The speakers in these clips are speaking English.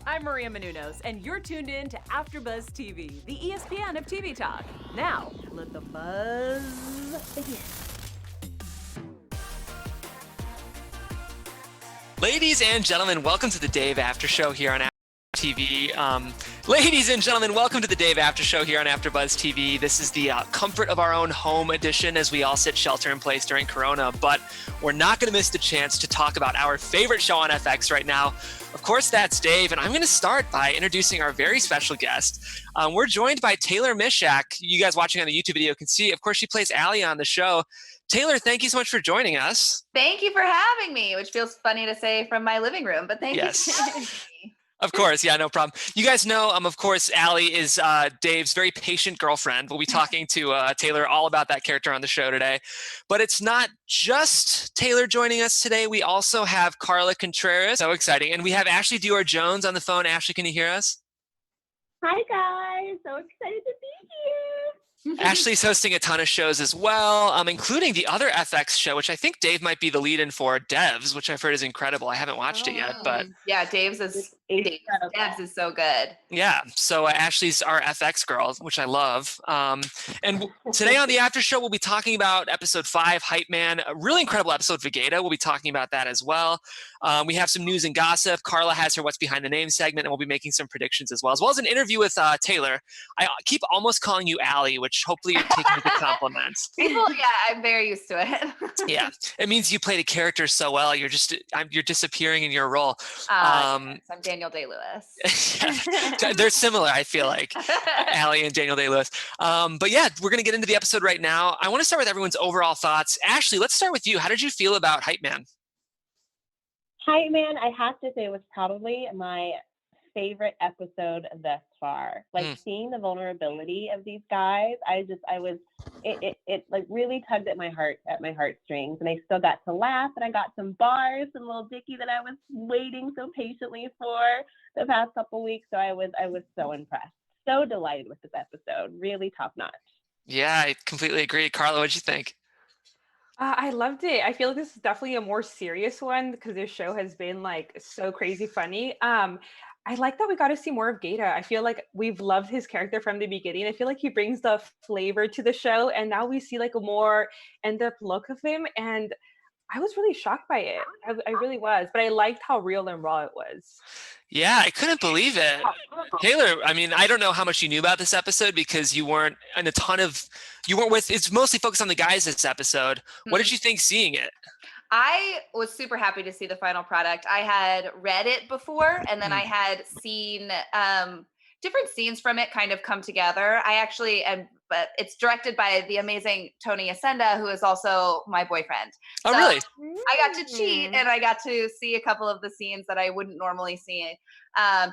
I'm Maria Menounos, and you're tuned in to AfterBuzz TV, the ESPN of TV talk. Now, let the buzz begin. Ladies and gentlemen, welcome to the Dave After Show here on TV. Ladies and gentlemen, welcome to the Dave After Show here on AfterBuzz TV. This is the comfort of our own home edition as we all sit shelter in place during Corona, but we're not going to miss the chance to talk about our favorite show on FX right now. Of course, that's Dave, and I'm going to start by introducing our very special guest. We're joined by Taylor Misiak. You guys watching on the YouTube video can see, of course, she plays Allie on the show. Taylor, thank you so much for joining us. Thank you for having me, which feels funny to say from my living room, but thank you for having me. Of course, yeah, no problem. You guys know, of course, Allie is Dave's very patient girlfriend. We'll be talking to Taylor all about that character on the show today. But it's not just Taylor joining us today. We also have Karla Contreras. So exciting. And we have Ashley Dior Jones on the phone. Ashley, can you hear us? Hi, guys. So excited to be here. Ashley's hosting a ton of shows as well, including the other FX show, which I think Dave might be the lead-in for, Devs, which I've heard is incredible. I haven't watched it yet, but yeah, Devs is so good. Yeah, so Ashley's our FX girl, which I love. And today on the After Show, we'll be talking about episode 5, Hype Man, a really incredible episode for Gata. We'll be talking about that as well. We have some news and gossip. Karla has her What's Behind the Name segment, and we'll be making some predictions as well as an interview with Taylor. I keep almost calling you Allie, which hopefully you're taking as a compliment. People, yeah, I'm very used to it. Yeah, it means you played a character so well. You're disappearing in your role. Yes, I'm Daniel Day-Lewis. Yeah, they're similar, I feel like, Allie and Daniel Day-Lewis. But yeah, we're going to get into the episode right now. I want to start with everyone's overall thoughts. Ashley, let's start with you. How did you feel about Hype Man? Hype Man, I have to say, was probably my favorite episode thus far. Like seeing the vulnerability of these guys, it like really tugged at my heartstrings, and I still got to laugh, and I got some bars, some little Dicky that I was waiting so patiently for the past couple weeks. So I was so impressed, so delighted with this episode. Really top notch. Yeah, I completely agree. Karla, what'd you think? I loved it. I feel like this is definitely a more serious one because this show has been like so crazy funny. I like that we got to see more of Gata. I feel like we've loved his character from the beginning. I feel like he brings the flavor to the show, and now we see like a more in-depth look of him. And I was really shocked by it. I really was, but I liked how real and raw it was. Yeah, I couldn't believe it. Taylor, I mean, I don't know how much you knew about this episode because you weren't it's mostly focused on the guys this episode. What did you think seeing it? I was super happy to see the final product. I had read it before, and then I had seen different scenes from it kind of come together. But it's directed by the amazing Tony Ascenda, who is also my boyfriend. Oh, really? I got to cheat, and I got to see a couple of the scenes that I wouldn't normally see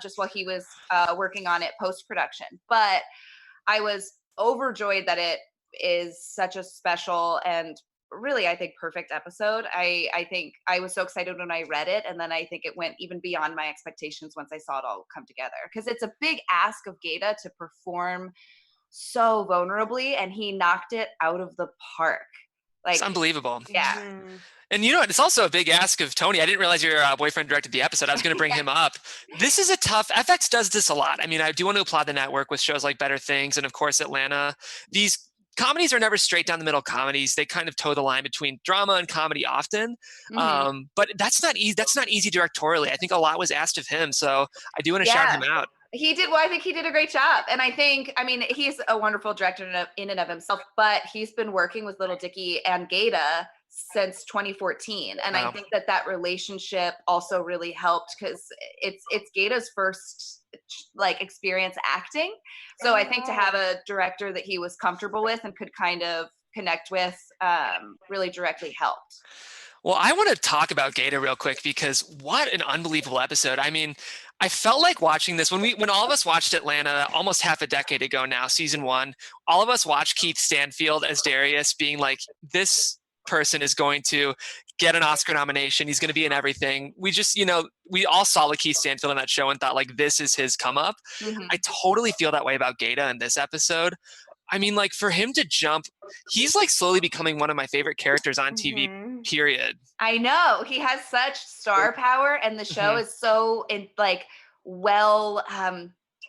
just while he was working on it post-production. But I was overjoyed that it is such a special and really, I think, perfect episode. I think I was so excited when I read it, and then I think it went even beyond my expectations once I saw it all come together. Because it's a big ask of Gata to perform so vulnerably, and he knocked it out of the park. Like, it's unbelievable. Yeah. And you know, it's also a big ask of Tony. I didn't realize your boyfriend directed the episode. I was going to bring him up. This is a tough, FX does this a lot. I mean, I do want to applaud the network with shows like Better Things and, of course, Atlanta. These comedies are never straight down the middle comedies. They kind of toe the line between drama and comedy often. But that's not easy. That's not easy directorially. I think a lot was asked of him. So I do want to shout him out. He did. Well, I think he did a great job. And I mean, he's a wonderful director in and of himself, but he's been working with Little Dicky and Gata since 2014. And I think that relationship also really helped because it's Gata's first like experience acting. So I think to have a director that he was comfortable with and could kind of connect with really directly helped. Well, I want to talk about Gata real quick because what an unbelievable episode. I mean, I felt like watching this when all of us watched Atlanta almost half a decade ago now, season 1, all of us watched Keith Stanfield as Darius being like, this person is going to get an Oscar nomination. He's going to be in everything. We just, we all saw Lakeith Stanfield on that show and thought like, this is his come up. I totally feel that way about Gata in this episode. I mean, like for him to jump, he's like slowly becoming one of my favorite characters on TV, period. I know. He has such star power and the show is so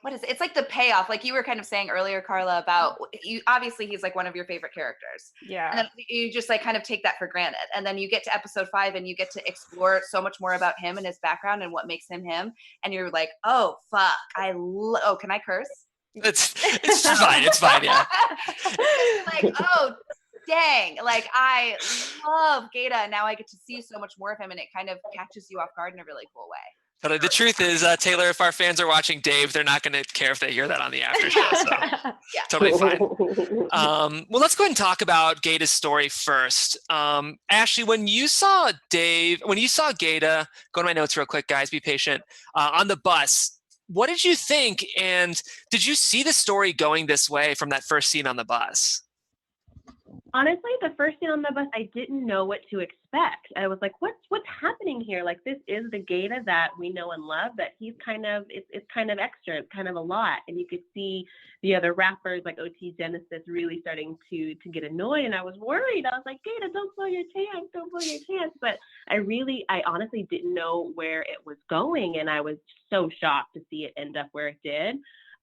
what is it? It's like the payoff, like you were kind of saying earlier, Karla, about you. Obviously, he's like one of your favorite characters. Yeah. And then you just like kind of take that for granted. And then you get to episode 5 and you get to explore so much more about him and his background and what makes him him. And you're like, oh, fuck. Oh, can I curse? It's fine. It's fine. Yeah. Like, oh, dang. Like, I love Gata. And now I get to see so much more of him. And it kind of catches you off guard in a really cool way. But the truth is, Taylor, if our fans are watching Dave, they're not going to care if they hear that on the after show. So Yeah. totally fine. Well, let's go ahead and talk about Gata's story first. Ashley, when you saw Gata, go to my notes real quick, guys, be patient, on the bus, what did you think? And did you see the story going this way from that first scene on the bus? Honestly, the first scene on the bus, I didn't know what to expect. I was like, what's happening here? Like, this is the Gata that we know and love, but he's kind of, it's kind of extra, it's kind of a lot. And you could see the other rappers like OT Genesis really starting to get annoyed. And I was worried. I was like, Gata, don't blow your chance, don't blow your chance. But I honestly didn't know where it was going. And I was so shocked to see it end up where it did.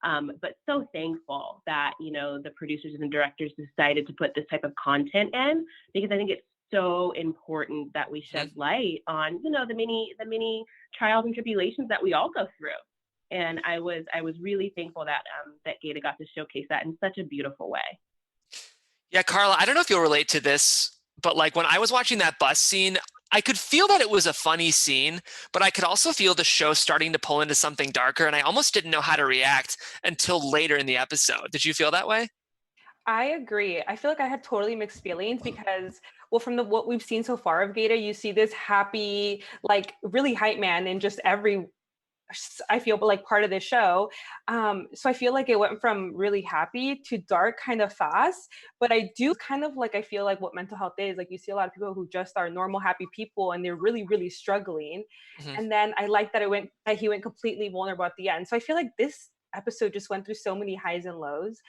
But so thankful that, the producers and the directors decided to put this type of content in, because I think it's so important that we shed light on, the many trials and tribulations that we all go through. And I was really thankful that Gata got to showcase that in such a beautiful way. Yeah, Karla, I don't know if you'll relate to this, but like when I was watching that bus scene, I could feel that it was a funny scene, but I could also feel the show starting to pull into something darker, and I almost didn't know how to react until later in the episode. Did you feel that way? I agree. I feel like I had totally mixed feelings because, well, from what we've seen so far of Gata, you see this happy, like really hype man in just every, I feel like part of the show. So I feel like it went from really happy to dark kind of fast, but I do kind of like, I feel like what mental health is, like you see a lot of people who just are normal, happy people and they're really, really struggling. And then I like that he went completely vulnerable at the end. So I feel like this episode just went through so many highs and lows.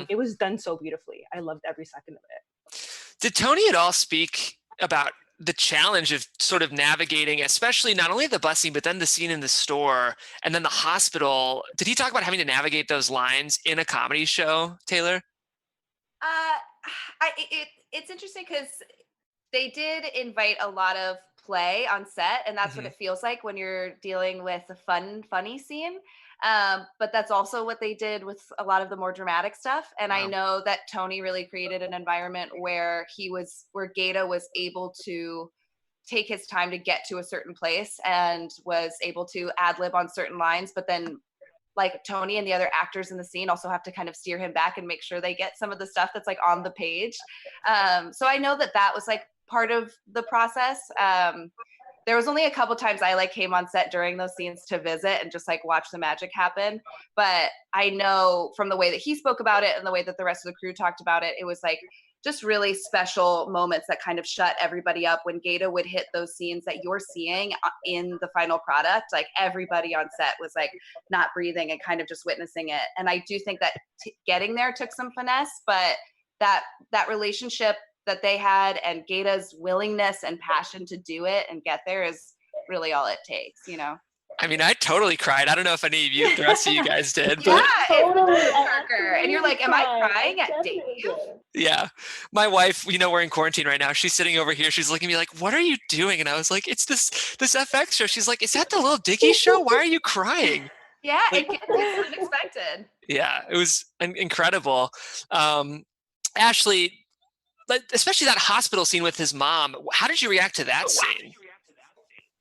It was done so beautifully. I loved every second of it. Did Tony at all speak about the challenge of sort of navigating, especially not only the bus scene, but then the scene in the store and then the hospital? Did he talk about having to navigate those lines in a comedy show, Taylor? It's interesting because they did invite a lot of play on set, and that's what it feels like when you're dealing with a funny scene. But that's also what they did with a lot of the more dramatic stuff. And I know that Tony really created an environment where Gata was able to take his time to get to a certain place and was able to ad lib on certain lines, but then like Tony and the other actors in the scene also have to kind of steer him back and make sure they get some of the stuff that's like on the page. So I know that was like part of the process. There was only a couple times I like came on set during those scenes to visit and just like watch the magic happen. But I know from the way that he spoke about it and the way that the rest of the crew talked about it, it was like just really special moments that kind of shut everybody up when Gata would hit those scenes that you're seeing in the final product. Like everybody on set was like not breathing and kind of just witnessing it. And I do think that getting there took some finesse, but that relationship that they had and Gata's willingness and passion to do it and get there is really all it takes, I mean, I totally cried. I don't know if any of you, the rest of you guys did. Yeah, Totally. it's and you're like, am I crying at Dave? Yeah. My wife, we're in quarantine right now. She's sitting over here. She's looking at me like, what are you doing? And I was like, it's this FX show. She's like, is that the little Dicky show? Why are you crying? Yeah, it's unexpected. Yeah, it was incredible. Ashley, especially that hospital scene with his mom. How did you react to that scene?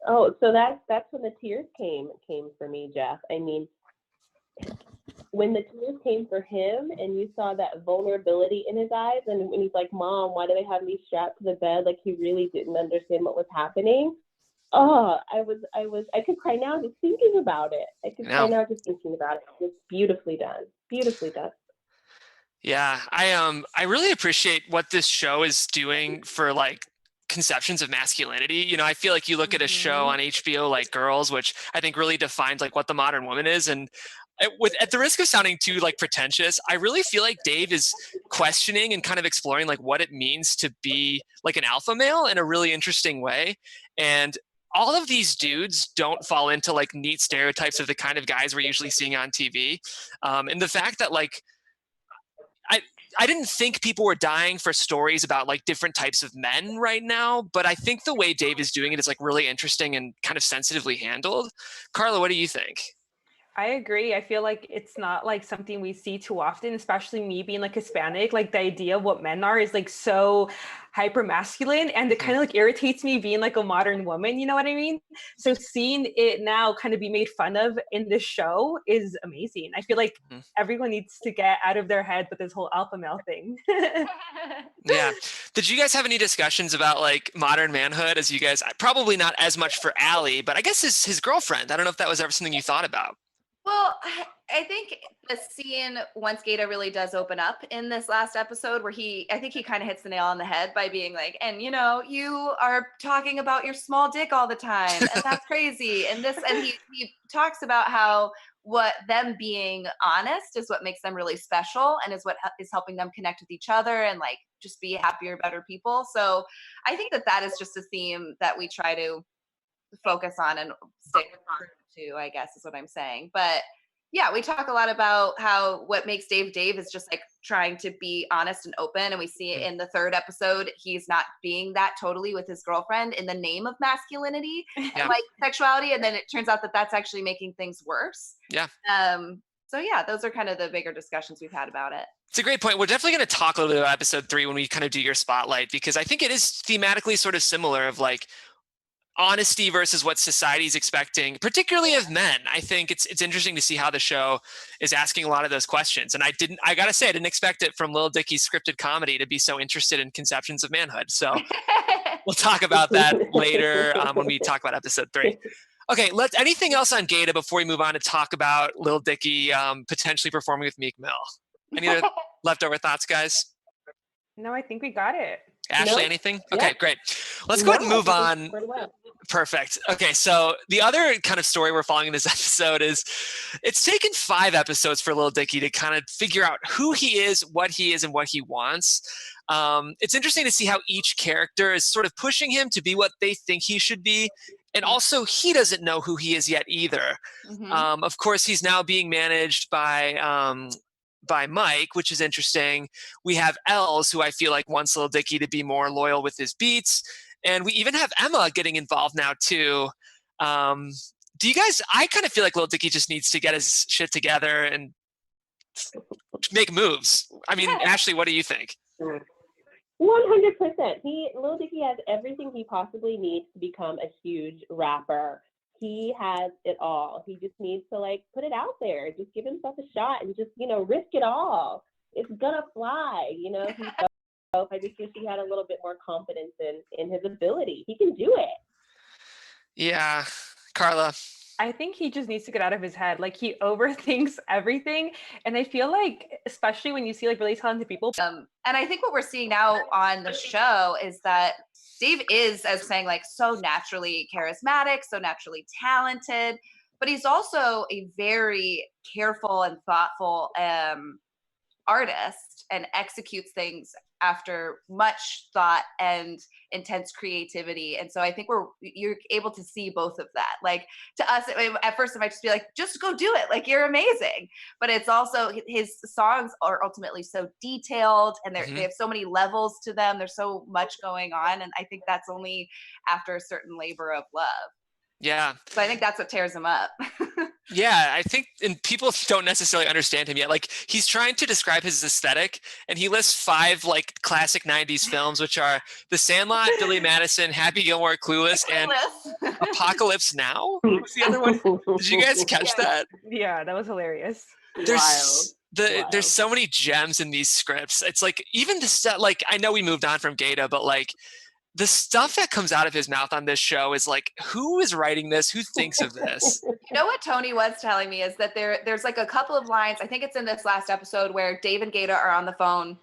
Oh, so that's when the tears came for me, Jeff. I mean, when the tears came for him and you saw that vulnerability in his eyes, and when he's like, Mom, why do they have me strapped to the bed? Like he really didn't understand what was happening. Oh, I could cry now just thinking about it. It was beautifully done. Beautifully done. Yeah, I really appreciate what this show is doing for like conceptions of masculinity. I feel like you look at a show on HBO like Girls, which I think really defines like what the modern woman is, and at the risk of sounding too like pretentious, I really feel like Dave is questioning and kind of exploring like what it means to be like an alpha male in a really interesting way. And all of these dudes don't fall into like neat stereotypes of the kind of guys we're usually seeing on TV. And the fact that like, I didn't think people were dying for stories about like different types of men right now, but I think the way Dave is doing it is like really interesting and kind of sensitively handled. Karla, what do you think? I agree. I feel like it's not like something we see too often, especially me being like Hispanic. Like the idea of what men are is like so hyper masculine, and it kind of like irritates me being like a modern woman. You know what I mean? So seeing it now kind of be made fun of in this show is amazing. I feel like everyone needs to get out of their head with this whole alpha male thing. Yeah. Did you guys have any discussions about like modern manhood? As you guys, probably not as much for Allie, but I guess his girlfriend. I don't know if that was ever something you thought about. Well, I think the scene once Gata really does open up in this last episode where I think he kind of hits the nail on the head by being like, and you know, you are talking about your small dick all the time and that's crazy. And he talks about how what them being honest is what makes them really special and is what is helping them connect with each other and like just be happier, better people. So I think that is just a theme that we try to focus on and stick to, I guess is what I'm saying. But yeah, we talk a lot about how what makes Dave is just like trying to be honest and open. And we see it in the third episode. He's not being that totally with his girlfriend in the name of masculinity and like sexuality. And then it turns out that that's actually making things worse. Yeah. So yeah, those are kind of the bigger discussions we've had about it. It's a great point. We're definitely going to talk a little bit about episode 3 when we kind of do your spotlight, because I think it is thematically sort of similar of like honesty versus what society's expecting, particularly of men. I think it's interesting to see how the show is asking a lot of those questions. And I gotta say, I didn't expect it from Lil Dicky's scripted comedy to be so interested in conceptions of manhood. So we'll talk about that later when we talk about episode 3. Okay, anything else on Gata before we move on to talk about Lil Dicky potentially performing with Meek Mill? Any other leftover thoughts, guys? No, I think we got it. Ashley, anything? Okay, great. Let's go ahead and move on. Perfect. Okay, so the other kind of story we're following in this episode is it's taken 5 episodes for Lil Dicky to kind of figure out who he is, and what he wants. It's interesting to see how each character is sort of pushing him to be what they think he should be. And also, he doesn't know who he is yet either. Of course, he's now being managed by Mike, which is interesting. We have Els, who I feel like wants Lil Dicky to be more loyal with his beats. And we even have Emma getting involved now too. Do you guys, I kind of feel like Lil Dicky just needs to get his shit together and make moves. I mean, Ashley, what do you think? 100%. Lil Dicky has everything he possibly needs to become a huge rapper. He has it all. He just needs to like put it out there. Just give himself a shot and just, risk it all. It's gonna fly, I just wish he had a little bit more confidence in his ability. He can do it. Yeah. Karla. I think he just needs to get out of his head. Like he overthinks everything. And I feel like, especially when you see like really talented people. And I think what we're seeing now on the show is that Dave is, as saying, like so naturally charismatic, so naturally talented, but he's also a very careful and thoughtful artist and executes things after much thought and intense creativity. And so I think you're able to see both of that. Like to us, at first it might just be like, just go do it. Like you're amazing. But it's also his songs are ultimately so detailed and they have so many levels to them. There's so much going on. And I think that's only after a certain labor of love. Yeah. So I think that's what tears him up. Yeah, I think, and people don't necessarily understand him yet. Like he's trying to describe his aesthetic, and he lists 5 like classic '90s films, which are The Sandlot, Billy Madison, Happy Gilmore, Clueless, and Apocalypse Now. What's the other one? Did you guys catch that? Yeah, that was hilarious. There's so many gems in these scripts. It's like even the stuff. Like I know we moved on from Gata, but like the stuff that comes out of his mouth on this show is like, who is writing this? Who thinks of this? You know what Tony was telling me is that there's like a couple of lines, I think it's in this last episode, where Dave and Gata are on the phone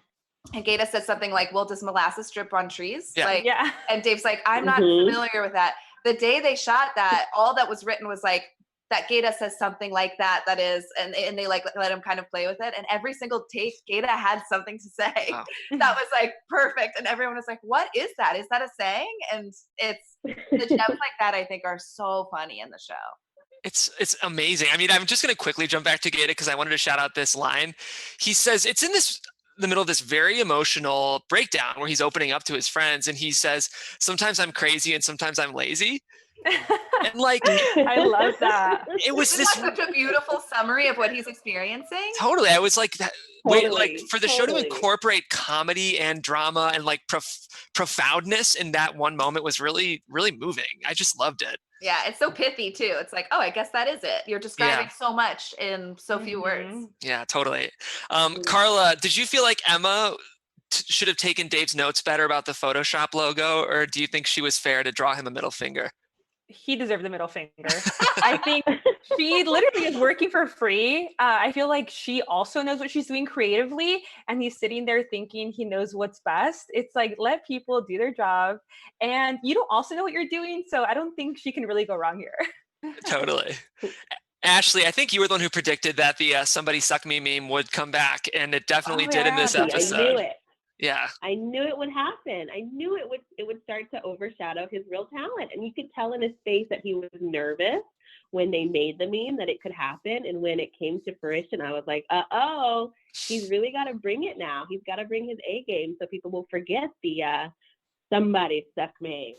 and Gata says something like, well, does molasses drip on trees? Yeah. And Dave's like, I'm not familiar with that. The day they shot that, all that was written was like, that Gata says something like that is, and they like let him kind of play with it. And every single take, Gata had something to say Wow. that was like perfect. And everyone was like, what is that? Is that a saying? And it's the gems like that, I think, are so funny in the show. It's amazing. I mean, I'm just going to quickly jump back to Gata because I wanted to shout out this line. He says it's in the middle of this very emotional breakdown where he's opening up to his friends, and he says, sometimes I'm crazy and sometimes I'm lazy. And like, I love that. It was Isn't that such a beautiful summary of what he's experiencing? Totally. I was like, wait, Totally, like for the show to incorporate comedy and drama and like profoundness in that one moment was really, really moving. I just loved it. Yeah, it's so pithy too. It's like, oh, I guess that is it. You're describing so much in so few words. Yeah, totally. Karla, did you feel like Emma should have taken Dave's notes better about the Photoshop logo, or do you think she was fair to draw him a middle finger? He deserved the middle finger. I think she literally is working for free. I feel like she also knows what she's doing creatively, and he's sitting there thinking he knows what's best. It's like, let people do their job, and you don't also know what you're doing, so I don't think she can really go wrong here. Totally. Ashley, I think you were the one who predicted that the somebody suck me meme would come back, and it definitely did in this episode. I knew it. Yeah. I knew it would happen. I knew it would start to overshadow his real talent. And you could tell in his face that he was nervous when they made the meme that it could happen. And when it came to fruition, I was like, uh-oh, he's really got to bring it now. He's got to bring his A game so people will forget the somebody suck me.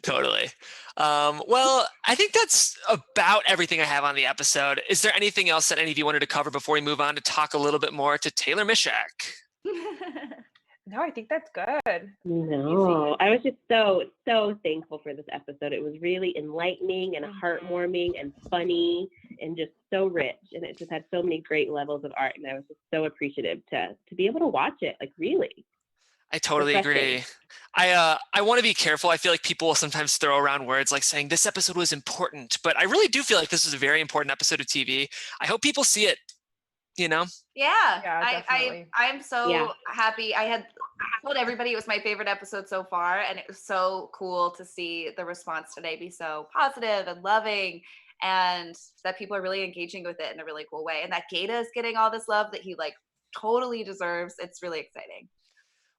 Totally. Well, I think that's about everything I have on the episode. Is there anything else that any of you wanted to cover before we move on to talk a little bit more to Taylor Misiak? No, I think that's good. No, I was just so thankful for this episode. It was really enlightening and heartwarming and funny and just so rich. And it just had so many great levels of art. And I was just so appreciative to be able to watch it. Like, really. I totally agree. I want to be careful. I feel like people will sometimes throw around words like saying this episode was important, but I really do feel like this was a very important episode of TV. I hope people see it, you know? Yeah, I'm so happy. I told everybody it was my favorite episode so far, and it was so cool to see the response today be so positive and loving, and that people are really engaging with it in a really cool way, and that Gata is getting all this love that he like totally deserves. It's really exciting.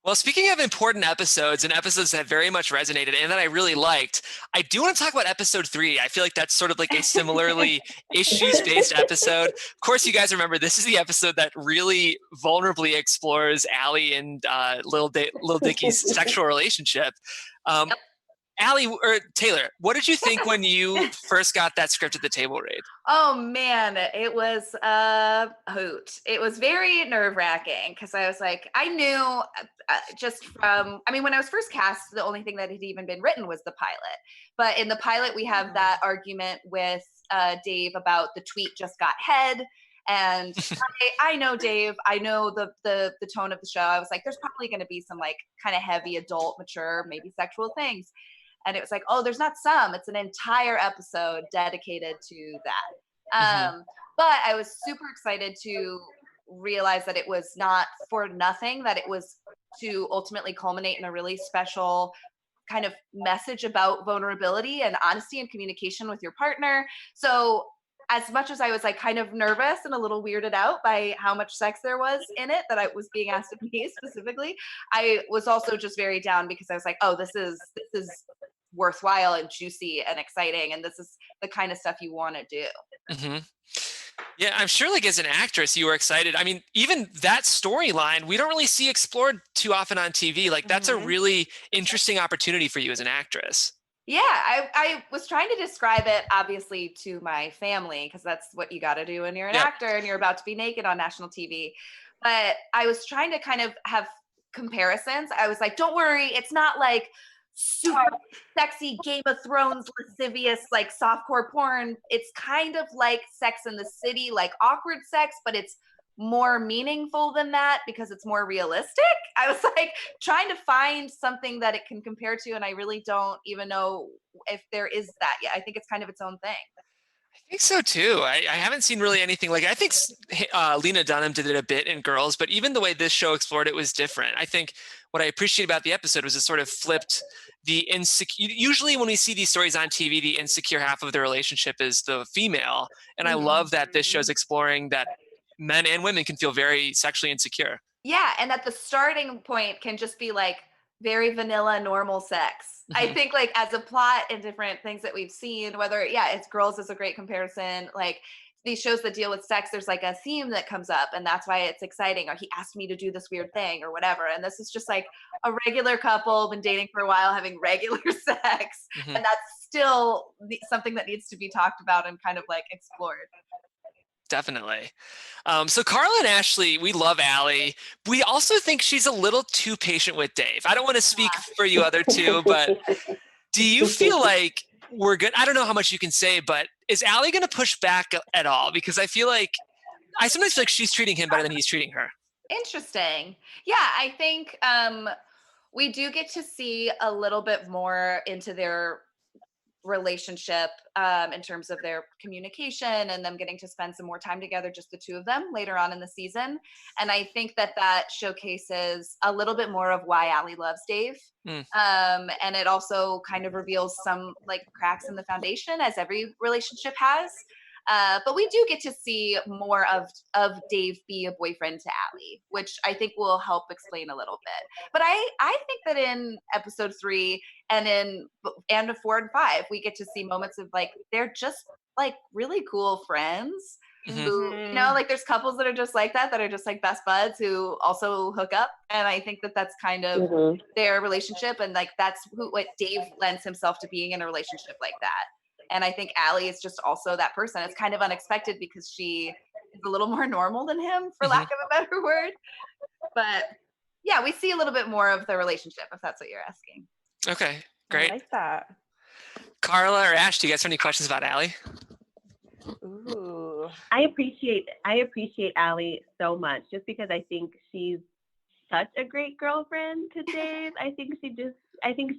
Well, speaking of important episodes and episodes that very much resonated and that I really liked, I do want to talk about episode 3. I feel like that's sort of like a similarly issues-based episode. Of course, you guys remember this is the episode that really vulnerably explores Allie and Lil Dicky's sexual relationship. Allie or Taylor, what did you think when you first got that script at the table read? Oh man, it was a hoot. It was very nerve-wracking because I was like, I knew just from, I mean, when I was first cast, the only thing that had even been written was the pilot. But in the pilot, we have that argument with Dave about the tweet just got head. And I know Dave, I know the tone of the show. I was like, there's probably going to be some like kind of heavy adult, mature, maybe sexual things. And it was like, oh, there's not some, it's an entire episode dedicated to that. But I was super excited to realize that it was not for nothing, that it was to ultimately culminate in a really special kind of message about vulnerability and honesty and communication with your partner. So as much as I was like kind of nervous and a little weirded out by how much sex there was in it that I was being asked of me specifically, I was also just very down because I was like, oh, this is worthwhile and juicy and exciting, and this is the kind of stuff you want to do. Yeah, I'm sure like as an actress you were excited. I mean, even that storyline we don't really see explored too often on TV. Like that's a really interesting opportunity for you as an actress. Yeah, I was trying to describe it obviously to my family because that's what you got to do when you're an actor and you're about to be naked on national TV. But I was trying to kind of have comparisons. I was like, don't worry, it's not like super sexy Game of Thrones lascivious like softcore porn. It's kind of like Sex in the City, like awkward sex, but it's more meaningful than that because it's more realistic. I was like trying to find something that it can compare to, and I really don't even know if there is that yet. I think it's kind of its own thing. I think so too. I haven't seen really anything like I think Lena Dunham did it a bit in Girls, but even the way this show explored it was different. I think what I appreciate about the episode was it sort of flipped the insecure. Usually, when we see these stories on TV, the insecure half of the relationship is the female, and I love that this show's exploring that men and women can feel very sexually insecure. Yeah, and that the starting point can just be like very vanilla, normal sex. I think like as a plot and different things that we've seen, whether it's Girls is a great comparison. Like these shows that deal with sex, there's like a theme that comes up, and that's why it's exciting. Or he asked me to do this weird thing, or whatever. And this is just like a regular couple, been dating for a while, having regular sex, and that's still something that needs to be talked about and kind of like explored. Definitely. So Karla and Ashley, we love Allie. We also think she's a little too patient with Dave. I don't want to speak for you other two, but do you feel like we're good? I don't know how much you can say, but is Allie going to push back at all? Because I sometimes feel like she's treating him better than he's treating her. Interesting. Yeah, I think we do get to see a little bit more into their relationship in terms of their communication and them getting to spend some more time together, just the two of them later on in the season. And I think that showcases a little bit more of why Allie loves Dave. And it also kind of reveals some like cracks in the foundation, as every relationship has. But we do get to see more of Dave be a boyfriend to Allie, which I think will help explain a little bit. But I think that in episode 3 and in 4 and 5, we get to see moments of like they're just like really cool friends. Who, like there's couples that are just like that are just like best buds who also hook up, and I think that that's kind of their relationship, and like that's what Dave lends himself to, being in a relationship like that. And I think Allie is just also that person. It's kind of unexpected because she is a little more normal than him, for lack of a better word. But yeah, we see a little bit more of the relationship, if that's what you're asking. Okay, great. I like that. Carla or Ash, do you guys have any questions about Allie? Ooh. I appreciate Allie so much, just because I think she's such a great girlfriend to Dave. I think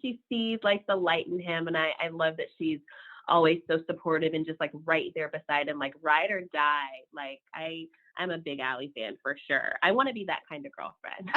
she sees like the light in him, and I love that she's always so supportive and just like right there beside him, like ride or die. Like I'm a big Allie fan for sure. I want to be that kind of girlfriend.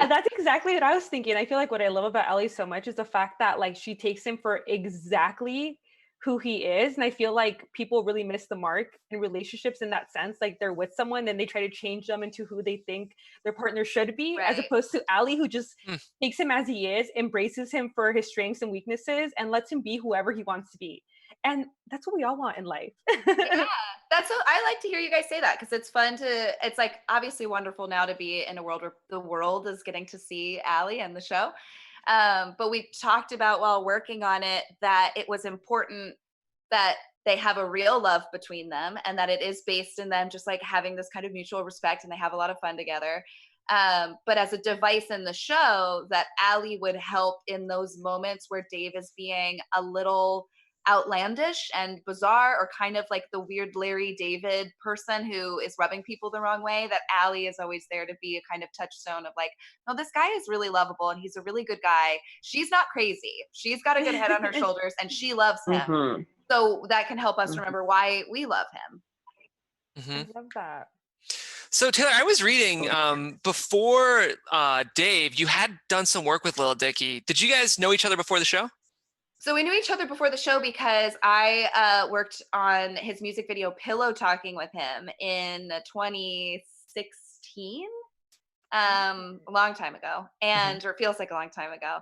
That's exactly what I was thinking. I feel like what I love about Allie so much is the fact that like she takes him for exactly who he is. And I feel like people really miss the mark in relationships in that sense. Like they're with someone, then they try to change them into who they think their partner should be, as opposed to Allie, who just takes him as he is, embraces him for his strengths and weaknesses, and lets him be whoever he wants to be. And that's what we all want in life. Yeah, that's what I like to hear you guys say that, because it's fun it's like obviously wonderful now to be in a world where the world is getting to see Allie and the show. But we talked about while working on it that it was important that they have a real love between them, and that it is based in them just like having this kind of mutual respect, and they have a lot of fun together. But as a device in the show, that Allie would help in those moments where Dave is being a little outlandish and bizarre, or kind of like the weird Larry David person who is rubbing people the wrong way, that Allie is always there to be a kind of touchstone of like, no, this guy is really lovable and he's a really good guy. She's not crazy. She's got a good head on her shoulders and she loves him. So that can help us remember why we love him. I love that. So Taylor, I was reading before Dave, you had done some work with Lil Dicky. Did you guys know each other before the show? So we knew each other before the show because I worked on his music video Pillow Talking with him in 2016, a long time ago, or it feels like a long time ago.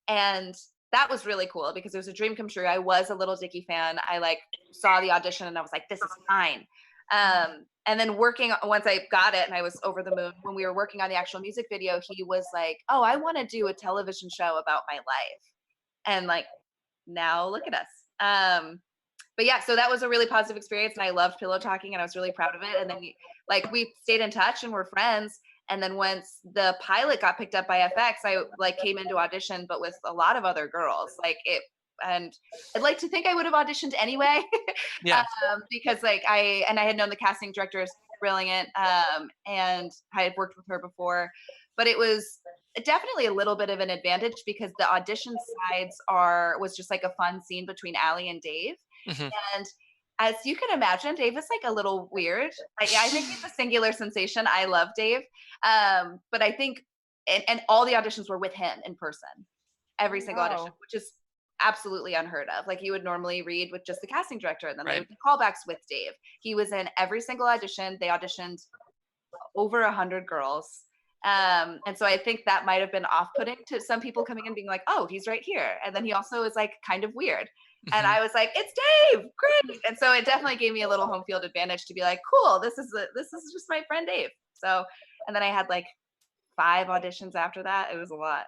And that was really cool because it was a dream come true. I was a Lil Dicky fan. I like saw the audition and I was like, this is fine. And then once I got it and I was over the moon, when we were working on the actual music video, he was like, oh, I want to do a television show about my life. And like, now look at us. But yeah, so that was a really positive experience, and I loved Pillow Talking, and I was really proud of it. And then we stayed in touch and we're friends. And then once the pilot got picked up by FX, I like came into audition, but with a lot of other girls. And I'd like to think I would have auditioned anyway. Yeah. Because I had known the casting director is brilliant, and I had worked with her before. But it was definitely a little bit of an advantage because the audition sides was just like a fun scene between Allie and Dave. And as you can imagine, Dave is like a little weird. I think he's a singular sensation. I love Dave. But I think, and all the auditions were with him in person, every single audition, which is absolutely unheard of. Like you would normally read with just the casting director, and then they would do callbacks with Dave. He was in every single audition. They auditioned over 100 girls. And so I think that might have been off-putting to some people coming in being like, oh, he's right here. And then he also is like kind of weird. And I was like, it's Dave, great. And so it definitely gave me a little home field advantage to be like, cool, this is just my friend Dave. So, and then I had like 5 auditions after that. It was a lot.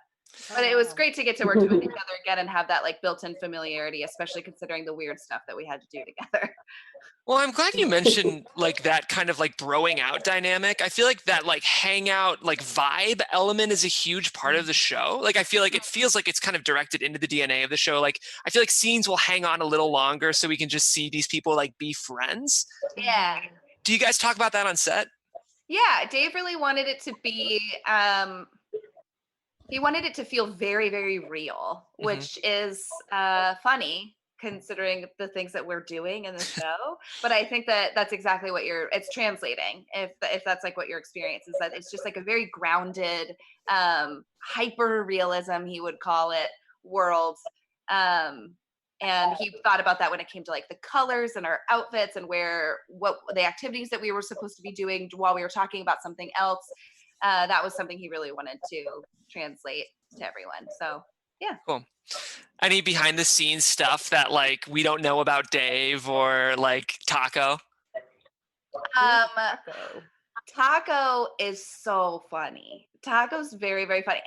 But it was great to get to work with each other again and have that like built-in familiarity, especially considering the weird stuff that we had to do together. Well, I'm glad you mentioned like that kind of like broing out dynamic. I feel like that like hangout like vibe element is a huge part of the show. Like I feel like it feels like it's kind of directed into the DNA of the show. Like I feel like scenes will hang on a little longer so we can just see these people like be friends. Yeah. Do you guys talk about that on set? Yeah, Dave really wanted it to be he wanted it to feel very, very real, which is funny considering the things that we're doing in the show. But I think that that's exactly what it's translating. If that's like what your experience is, that it's just like a very grounded, hyper realism, he would call it, world. And he thought about that when it came to like the colors and our outfits and what the activities that we were supposed to be doing while we were talking about something else. That was something he really wanted to translate to everyone. So yeah. Cool. Any behind the scenes stuff that like we don't know about Dave or like Taco? Taco is so funny. Taco's very, very funny.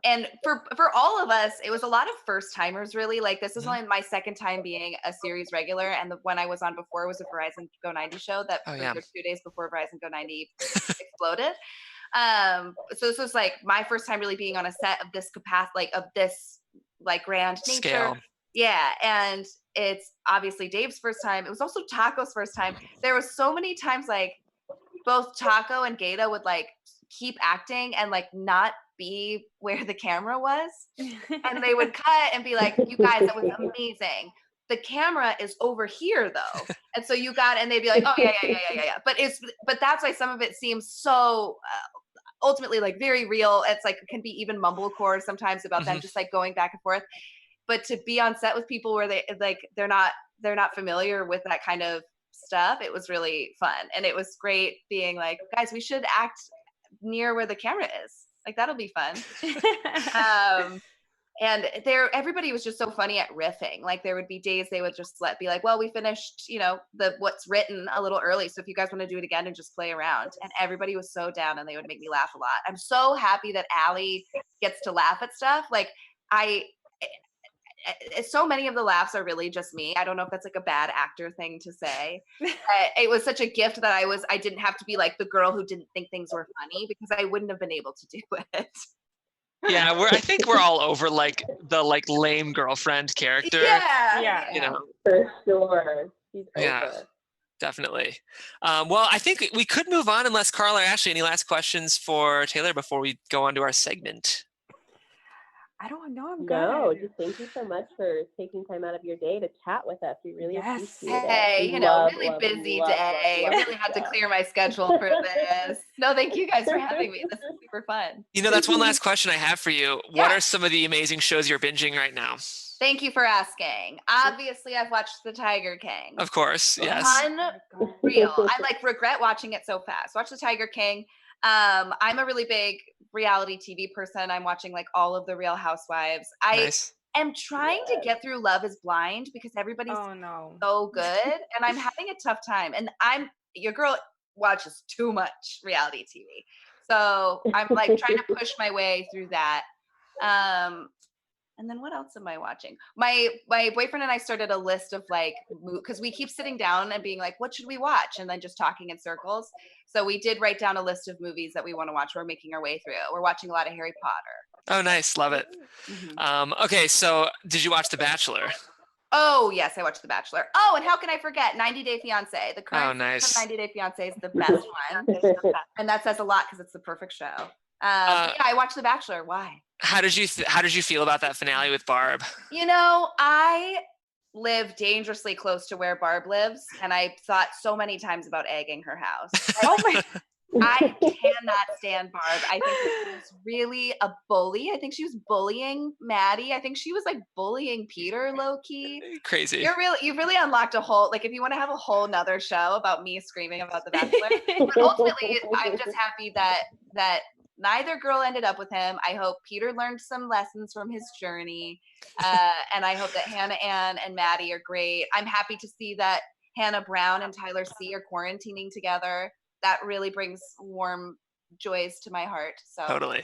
And for all of us, it was a lot of first timers really. Like this is only my second time being a series regular, and the one I was on before was a Verizon Go 90 show that was 2 days before Verizon Go 90 exploded. So this was like my first time really being on a set of this capacity, of this like grand nature. Scale. Yeah. And it's obviously Dave's first time. It was also Taco's first time. There was so many times like both Taco and Gata would like keep acting and like not be where the camera was. And they would cut and be like, you guys, that was amazing. The camera is over here though. And so and they'd be like, oh yeah. But that's why some of it seems so ultimately like very real. It's like, it can be even mumblecore sometimes about them just like going back and forth. But to be on set with people where they're not familiar with that kind of stuff, it was really fun. And it was great being like, guys, we should act near where the camera is. Like that'll be fun. And everybody was just so funny at riffing. Like there would be days they would just be like, well, we finished, what's written a little early. So if you guys want to do it again and just play around. And everybody was so down and they would make me laugh a lot. I'm so happy that Allie gets to laugh at stuff. Like so many of the laughs are really just me. I don't know if that's like a bad actor thing to say. It was such a gift that I didn't have to be like the girl who didn't think things were funny, because I wouldn't have been able to do it. Yeah, I think we're all over like the like lame girlfriend character. Yeah. For sure. Yeah, definitely. Well, I think we could move on unless Karla or Ashley, any last questions for Taylor before we go on to our segment? I don't know. I'm good. No, just thank you so much for taking time out of your day to chat with us. We really appreciate it. Hey, really busy day. I really had to clear my schedule for this. No, thank you guys for having me. This is super fun. That's one last question I have for you. What are some of the amazing shows you're binging right now? Thank you for asking. Obviously, I've watched The Tiger King. Of course, yes. Unreal. I regret watching it so fast. Watch The Tiger King. I'm a really big reality TV person. I'm watching like all of the Real Housewives. I am trying to get through Love is Blind because everybody's so good and I'm having a tough time. And your girl watches too much reality TV. So I'm like trying to push my way through that. And then what else am I watching? My boyfriend and I started a list of like, because we keep sitting down and being like, what should we watch? And then just talking in circles. So we did write down a list of movies that we want to watch. We're making our way through. We're watching a lot of Harry Potter. Oh, nice. Love it. Okay, so did you watch The Bachelor? Oh, yes, I watched The Bachelor. Oh, and how can I forget 90 Day Fiancé? The current 90 Day Fiancé is the best one. And that says a lot because it's the perfect show. I watched The Bachelor. Why? How did you feel about that finale with Barb? live dangerously close to where Barb lives, and I thought so many times about egging her house. Oh my. I cannot stand Barb. I think she was really a bully. I think she was bullying Maddie. I think she was like bullying Peter low key. Crazy. You've really unlocked a whole, like, if you want to have a whole nother show about me screaming about The Bachelor. But ultimately, I'm just happy that neither girl ended up with him. I hope Peter learned some lessons from his journey. And I hope that Hannah Ann and Maddie are great. I'm happy to see that Hannah Brown and Tyler C are quarantining together. That really brings warm joys to my heart. So Totally.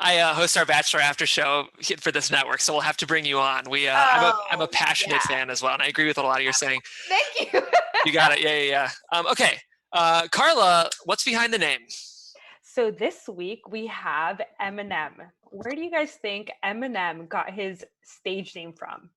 I host our Bachelor after show for this network, so we'll have to bring you on. I'm a passionate fan as well, and I agree with what a lot of you're saying. Thank you. You got it. Yeah. Okay. Carla, what's behind the name? So this week we have Eminem. Where do you guys think Eminem got his stage name from?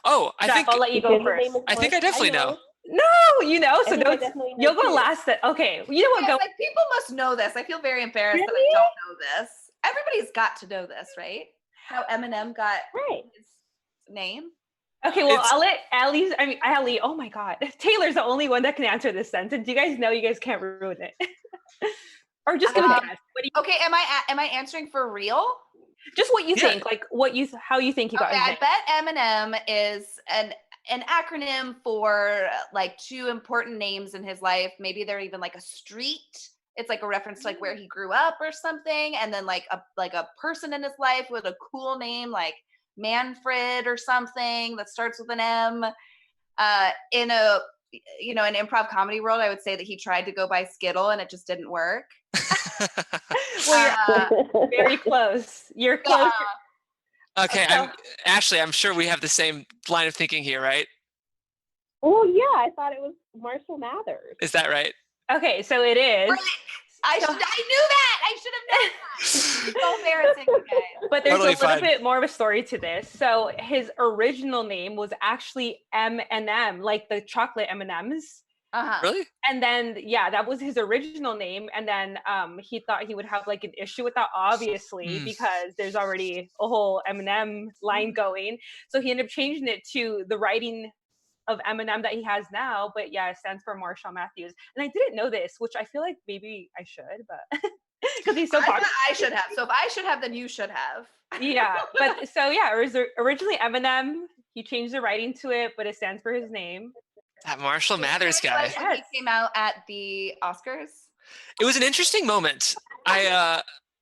Oh, I'll let you go first. I think I definitely know. No, you know, so don't. You'll go too. last. Okay, you know what? Yeah, Go. like, people must know this. I feel very embarrassed that I don't know this. Everybody's got to know this, right? How Eminem got his name. Okay, well, I'll let Allie. Oh my God, Taylor's the only one that can answer this sentence. You guys know you guys can't ruin it, or just give a guess. Okay, am I answering for real? Just what you think, like how you think he got his name. I bet Eminem is an acronym for like two important names in his life. Maybe they're even like a street. It's like a reference to like where he grew up or something, and then like a person in his life with a cool name like Manfred or something that starts with an M. In an improv comedy world, I would say that he tried to go by Skittle and it just didn't work. Well, you're very close. You're close. Okay, I'm sure we have the same line of thinking here, right? Oh yeah, I thought it was Marshall Mathers. Is that right? Okay, so it is. I knew that. I should have known that. It's so embarrassing. Okay. But there's a little bit more of a story to this. So his original name was actually M&M, like the chocolate M&Ms. Really? And then, that was his original name. And then he thought he would have like an issue with that, obviously, because there's already a whole M&M line going. So he ended up changing it to the writing of Eminem that he has now. But yeah, it stands for Marshall Mathers. And I didn't know this, which I feel like maybe I should, but because he's so popular. I should have. So if I should have, then you should have. Yeah. But so yeah, it was originally Eminem. He changed the writing to it, but it stands for his name. That Marshall Mathers guy. He came out at the Oscars. It was an interesting moment.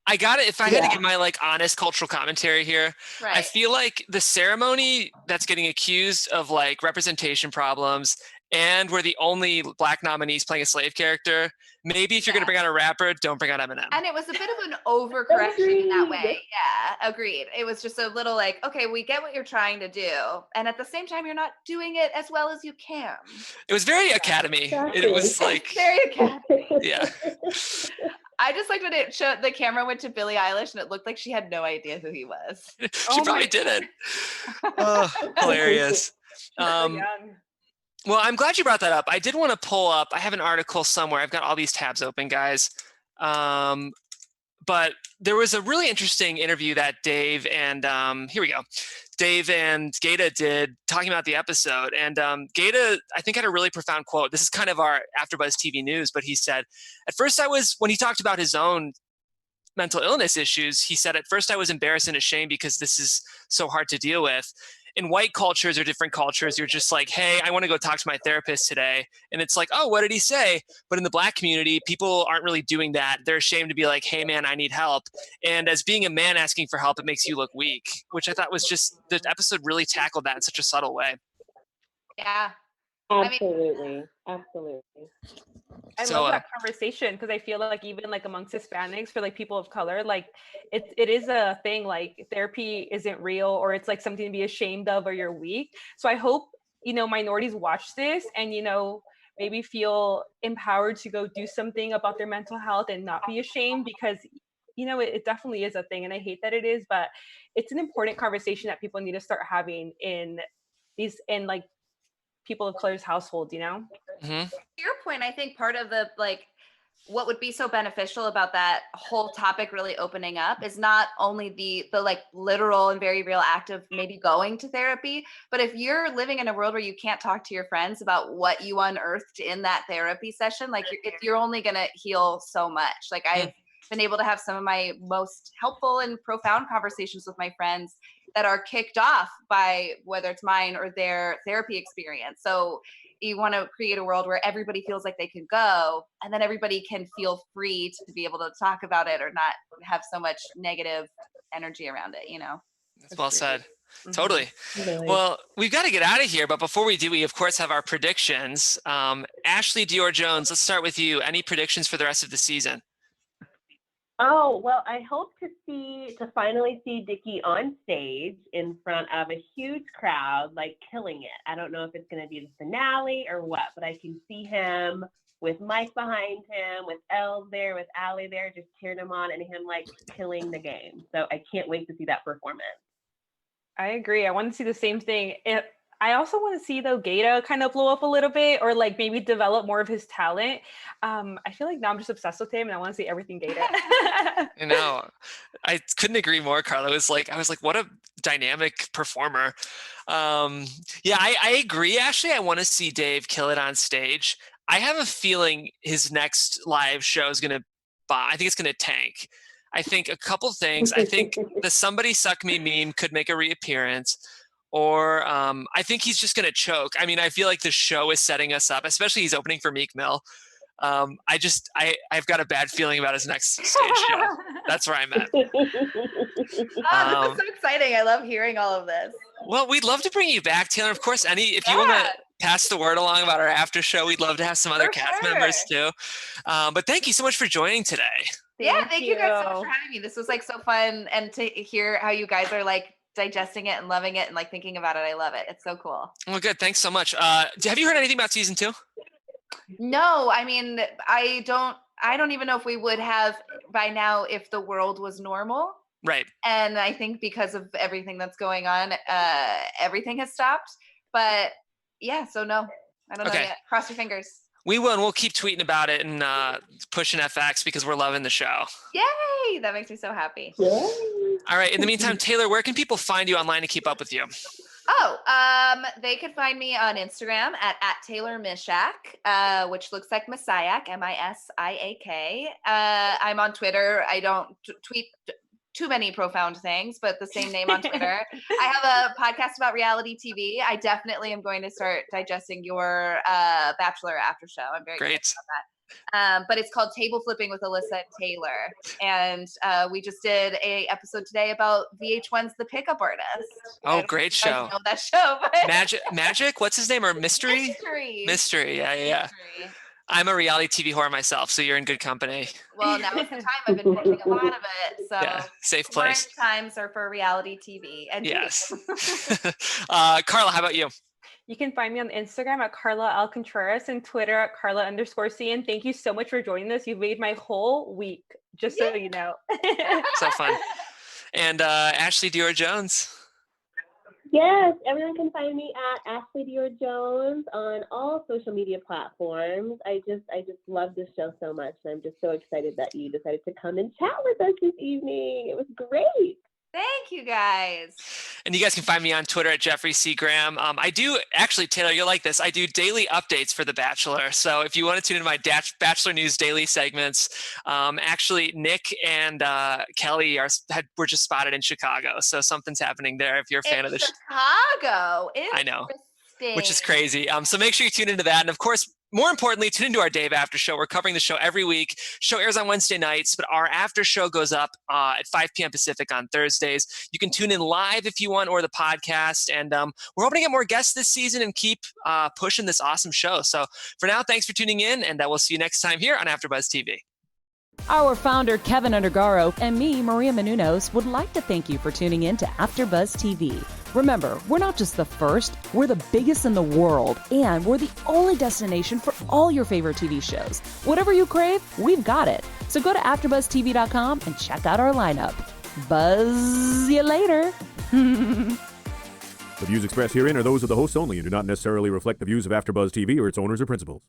I got it. If I had to give my like honest cultural commentary here, I feel like the ceremony that's getting accused of like representation problems, and we're the only Black nominees playing a slave character. Maybe if you're going to bring out a rapper, don't bring out Eminem. And it was a bit of an overcorrection in that way. Yeah, agreed. It was just a little like, okay, we get what you're trying to do, and at the same time, you're not doing it as well as you can. It was very Academy. Exactly. It was like very Academy. Yeah. I just liked when it showed the camera went to Billie Eilish and it looked like she had no idea who he was. She probably didn't. Oh, hilarious. Well, I'm glad you brought that up. I did want to pull up, I have an article somewhere. I've got all these tabs open, guys. But there was a really interesting interview that Dave and here we go. Dave and Gata did talking about the episode. And Gata, I think, had a really profound quote. This is kind of our AfterBuzz TV news, but he said, when he talked about his own mental illness issues, he said, at first I was embarrassed and ashamed because this is so hard to deal with. In white cultures or different cultures, you're just like, hey, I want to go talk to my therapist today. And it's like, oh, what did he say? But in the Black community, people aren't really doing that. They're ashamed to be like, hey, man, I need help. And as being a man asking for help, it makes you look weak, which I thought was just, the episode really tackled that in such a subtle way. Yeah. Absolutely. Absolutely. I love that conversation because I feel like even like amongst Hispanics, for like people of color, like it is a thing, like therapy isn't real, or it's like something to be ashamed of, or you're weak. So I hope, minorities watch this and, maybe feel empowered to go do something about their mental health and not be ashamed, because, it definitely is a thing. And I hate that it is, but it's an important conversation that people need to start having in like people of color's household, Mm-hmm. To your point, I think part of the like what would be so beneficial about that whole topic really opening up is not only the like literal and very real act of maybe going to therapy, but if you're living in a world where you can't talk to your friends about what you unearthed in that therapy session, like you're only going to heal so much. Like I've been able to have some of my most helpful and profound conversations with my friends that are kicked off by whether it's mine or their therapy experience. So you want to create a world where everybody feels like they can go, and then everybody can feel free to be able to talk about it or not have so much negative energy around it, you know? That's well said. Mm-hmm. Totally. Really. Well, we've got to get out of here, but before we do, we of course have our predictions. Ashley Dior Jones, let's start with you. Any predictions for the rest of the season? Oh, well, I hope to finally see Dicky on stage in front of a huge crowd, like killing it. I don't know if it's going to be the finale or what, but I can see him with Mike behind him, with Elle there, with Allie there, just cheering him on and him like killing the game. So I can't wait to see that performance. I agree. I want to see the same thing. I also want to see though Gata kind of blow up a little bit, or like maybe develop more of his talent. I feel like now I'm just obsessed with him, and I want to see everything Gata. You know, I couldn't agree more, Karla. I was like, what a dynamic performer. Yeah, I agree. Actually, I want to see Dave kill it on stage. I have a feeling his next live show is going to bomb. I think it's going to tank. I think a couple things. I think the Somebody Suck Me meme could make a reappearance. Or I think he's just going to choke. I mean, I feel like the show is setting us up, especially he's opening for Meek Mill. I've got a bad feeling about his next stage show. That's where I'm at. Oh, this is so exciting. I love hearing all of this. Well, we'd love to bring you back, Taylor. Of course, if you want to pass the word along about our after show, we'd love to have some other cast members too. But thank you so much for joining today. Thank you guys so much for having me. This was like so fun, and to hear how you guys are like digesting it and loving it and like thinking about it. I love it. It's so cool. Well, good. Thanks so much. Have you heard anything about season 2? No, I mean, I don't even know if we would have by now if the world was normal. Right. And I think because of everything that's going on, everything has stopped. But yeah, so no, I don't know yet. Cross your fingers. We will, and we'll keep tweeting about it and pushing FX because we're loving the show. Yay! That makes me so happy. Yay. All right. In the meantime, Taylor, where can people find you online to keep up with you? They could find me on Instagram at Taylor Misiak, which looks like Misiak, Misiak. I'm on Twitter. I don't tweet too many profound things, but the same name on Twitter. I have a podcast about reality TV. I definitely am going to start digesting your Bachelor after show. I'm very excited about that. But it's called Table Flipping with Alyssa and Taylor. And we just did a episode today about VH1's The Pickup Artist. Oh, great show. I know that show. But Magic? What's his name? Or Mystery? Mystery. Yeah. Mystery. I'm a reality TV whore myself, so you're in good company. Well, now is the time. I've been watching a lot of it. So yeah, safe place. Times are for reality TV. And yes. Karla, how about you? You can find me on Instagram at Karla Contreras and Twitter at Karla_CN. Thank you so much for joining us. You've made my whole week, just so you know. So fun. And Ashley Dior Jones. Yes, everyone can find me at Ashley Dior Jones on all social media platforms. I just love this show so much, and I'm just so excited that you decided to come and chat with us this evening. It was great. Thank you, guys. And you guys can find me on Twitter at Jeffrey C. Graham. I do, actually, Taylor, you'll like this. I do daily updates for The Bachelor. So if you want to tune into my Bachelor News daily segments, actually, Nick and Kelly were just spotted in Chicago. So something's happening there if you're a fan of the show. Chicago. I know. Which is crazy. So make sure you tune into that. And of course, more importantly, tune into our Dave After Show. We're covering the show every week. Show airs on Wednesday nights, but our after show goes up at 5 p.m. Pacific on Thursdays. You can tune in live if you want, or the podcast. And we're hoping to get more guests this season and keep pushing this awesome show. So for now, thanks for tuning in, and we'll see you next time here on AfterBuzz TV. Our founder, Keven Undergaro, and me, Maria Menounos, would like to thank you for tuning in to AfterBuzz TV. Remember, we're not just the first, we're the biggest in the world, and we're the only destination for all your favorite TV shows. Whatever you crave, we've got it. So go to AfterBuzzTV.com and check out our lineup. Buzz you later. The views expressed herein are those of the hosts only and do not necessarily reflect the views of AfterBuzz TV or its owners or principals.